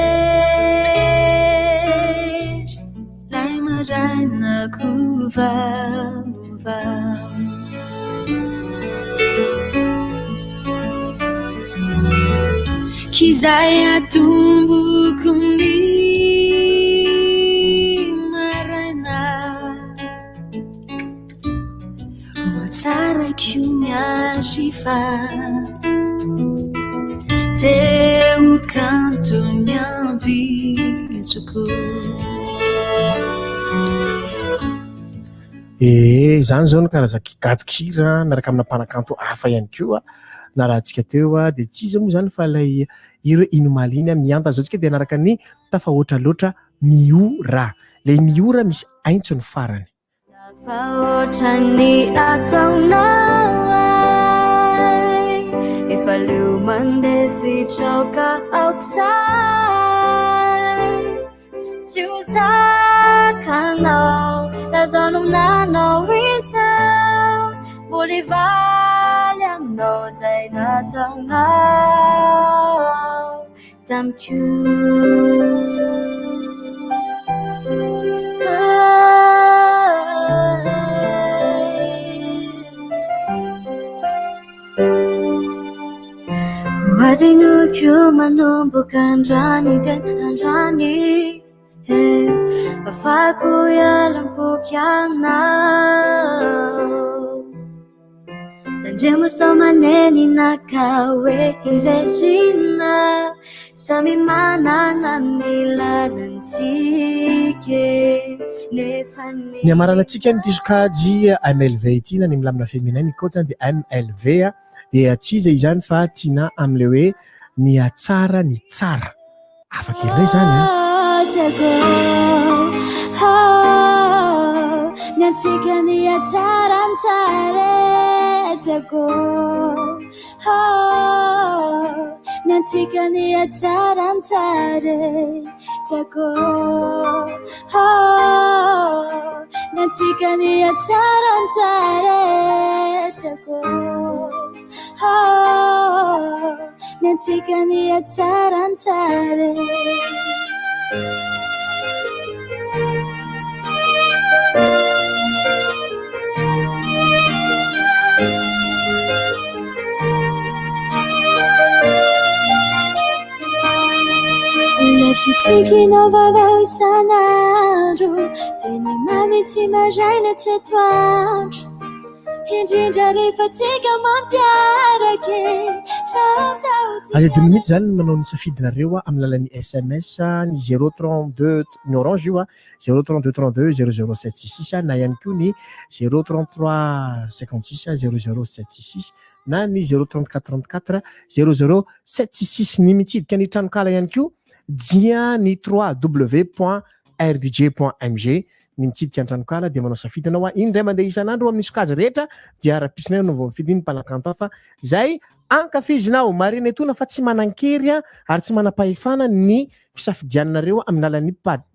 lay marainako vaovao kizay atomboko ny maraina oatsara kio miazifa teo kanto nyambitsoko zany zao no karaza gadikira miaraka amina mpanakanto hafa ihany koa na raha antsika teo dia tsy izy moa zany fa ilay ireo inomaly iny mianta zao tsika dia anaraka ny tafahoatra loatra miora ilay miora misy aintso ny farany tafahoatra ny ataonao ay efa leo mandeha fitraoka aok'izay tsy ho zakanao raha zao nominanao izao mbola hivaly aminao zay nataonao tamiko hoatinoko manomboka andrany tena andrany afako ialampoky anao tandremo so maneny nakaoe hivesina samy manana ny lalantsike nefany ny amaranatsika ny tisokajy MLV ity na ny milamina féminin ny koa zany dia MLV dia tsy iza izany fa tiana am'le hoe ny atsara ny tsara afaka iray zany ny atsika ny atsara ntsara tiako ny atsika ny atsara ntsara tiako ny atsika ny atsara ntsara tiako ny atsika ny atsara ntsara le fitsikina vavao isan'andro teny mamy tsy maraina tsy atoandro indrindra rehefa tsika mampiarake azadiny mihitsy zany manao ny safidinareo amin'ny lalan'ny SMS ny 032 ny orange io 032 32 00766 na ihany koa ny 033 56 00766 na ny 034 34 00766 ny mitsidika ny tranokala ihany koa dia ny 3w.rdj.mg ny mitsidika an-tranokala dia manao safidy anao indray mandeha isan'andro amin'ny sokajy rehetra dia ara-pisonay anao vao mifidy ny mpanakanto hafa zay ankafizinao marina etona fa tsy manan-kery ary tsy manam-pahefana ny fisafidianareo amin'ny alalan'ny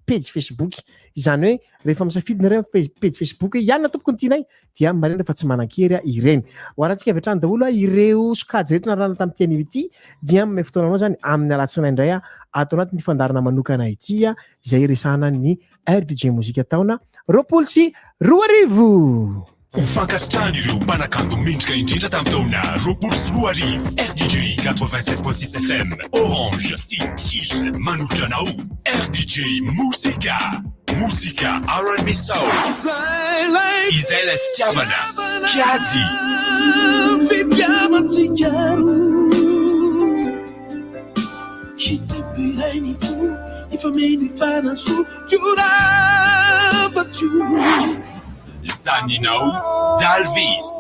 page Facebook izany hoe rehefa misafidinareo page Facebook ihany tompoko ny tianay dia marina fa tsy manan-kery ireny hoarantsika avy hatrany daholo ireo sokajy rehetra narana tamin'ny tianio ity dia amin'ny fotoananao zany amin'ny alatsinainy indray atao anaty ny fandarana manokana ity izay resahana ny RDJ mozika taona roapolo sy roa arivo Hofankasitrano ireo mpanakanto mendrika indrindra tamin'ny taona roapolo sy roa arivo. RDJ 96.6 FM Orange sy Chill manolotra anao. RDJ Muzika R&B Soul izay ilay fitiavana kiady fitiavantsika hitempirainy fo efa meny fanaso tioravatso zaninao Dalvis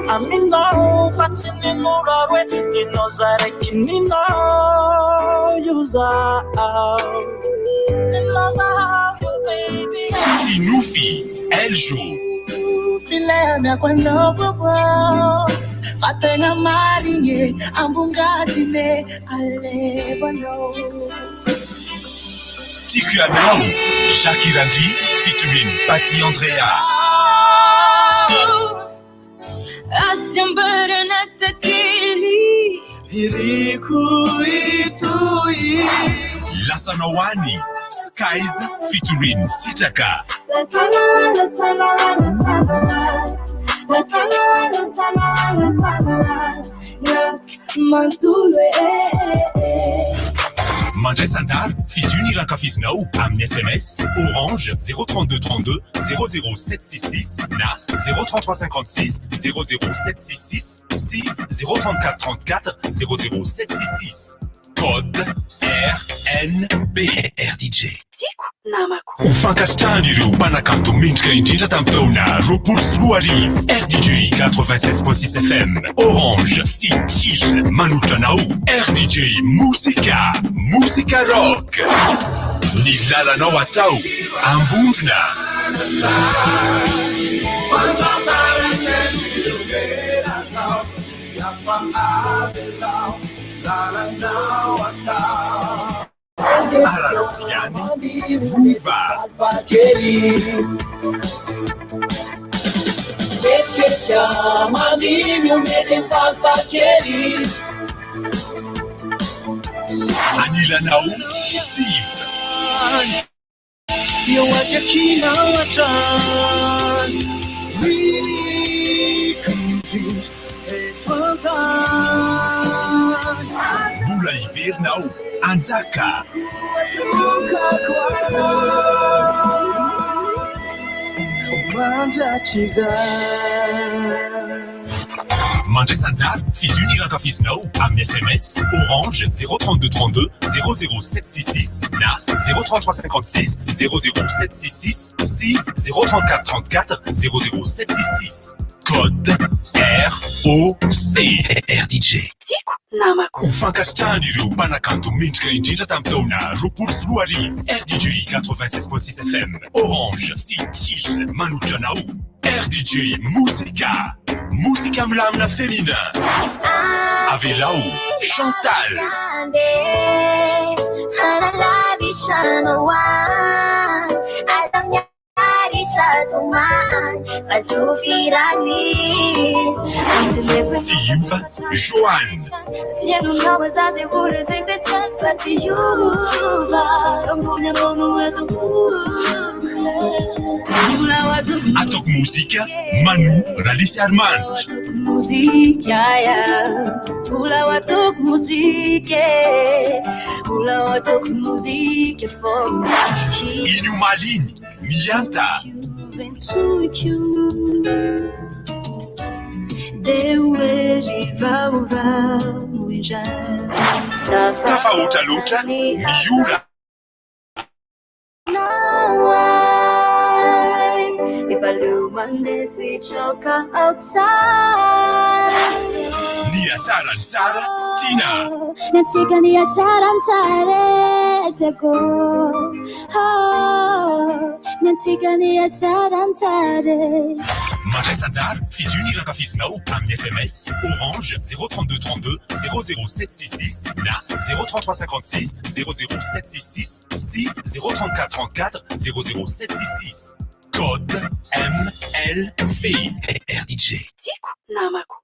aminao fatsinenolaroe ninao zaraiky ninao iozao Tinoufy Eljo filé miako anao bobo fatagna marigny ambongadine alevanao Tiku anao Shakirandri featuring Patti Andrea Asiambara natakeli Iriku itui Lasanawani Skies featuring Sitaka Mandray Sanjar featuring Rakafizinao amin'ny SMS Orange 03232 00766 na 03356 00766 si 03434 00766 Code RNB RDJ Tiako namako Hofankasitrano ireo mpanakanto mendrika indrindra tamin'ny taona roapolo sy roa arivo. RDJ 96.6 FM Orange sy Chill manolotra anao. RDJ Muzika Rock ny lalanao atao ambondrona Araraotiany Vuva Anilanao Siv Eu aqui não atran Mini Bula Ivernao Anzaka Mandray Sanjar featuring Rakafizinao amin'ny SMS Orange 03232 00766 na 03356 00766 si 03434 00766 Code ROC RDJ Tiako namako Hofankasitrano ireo mpanakanto mendrika indrindra tamin'ny taona roapolo sy roa arivo. RDJ 96.6 FM Orange sy Chill manolotra anao. RDJ Muzika milamina féminin Avelao Chantal Tiyuva Joanne Atok Muzika Manu Ralisy Armand Inyo Maliny Mianta Tafaotralotra Miura Nia Taranzara Tina Natsika nia taranzare Tego Natsika nia taranzare Mandray Sanjar featuring Rakafizinao amin'ny SMS Orange 03232 00766 na 03356 00766 si 03434 00766 Code MLV RDJ Tiako namako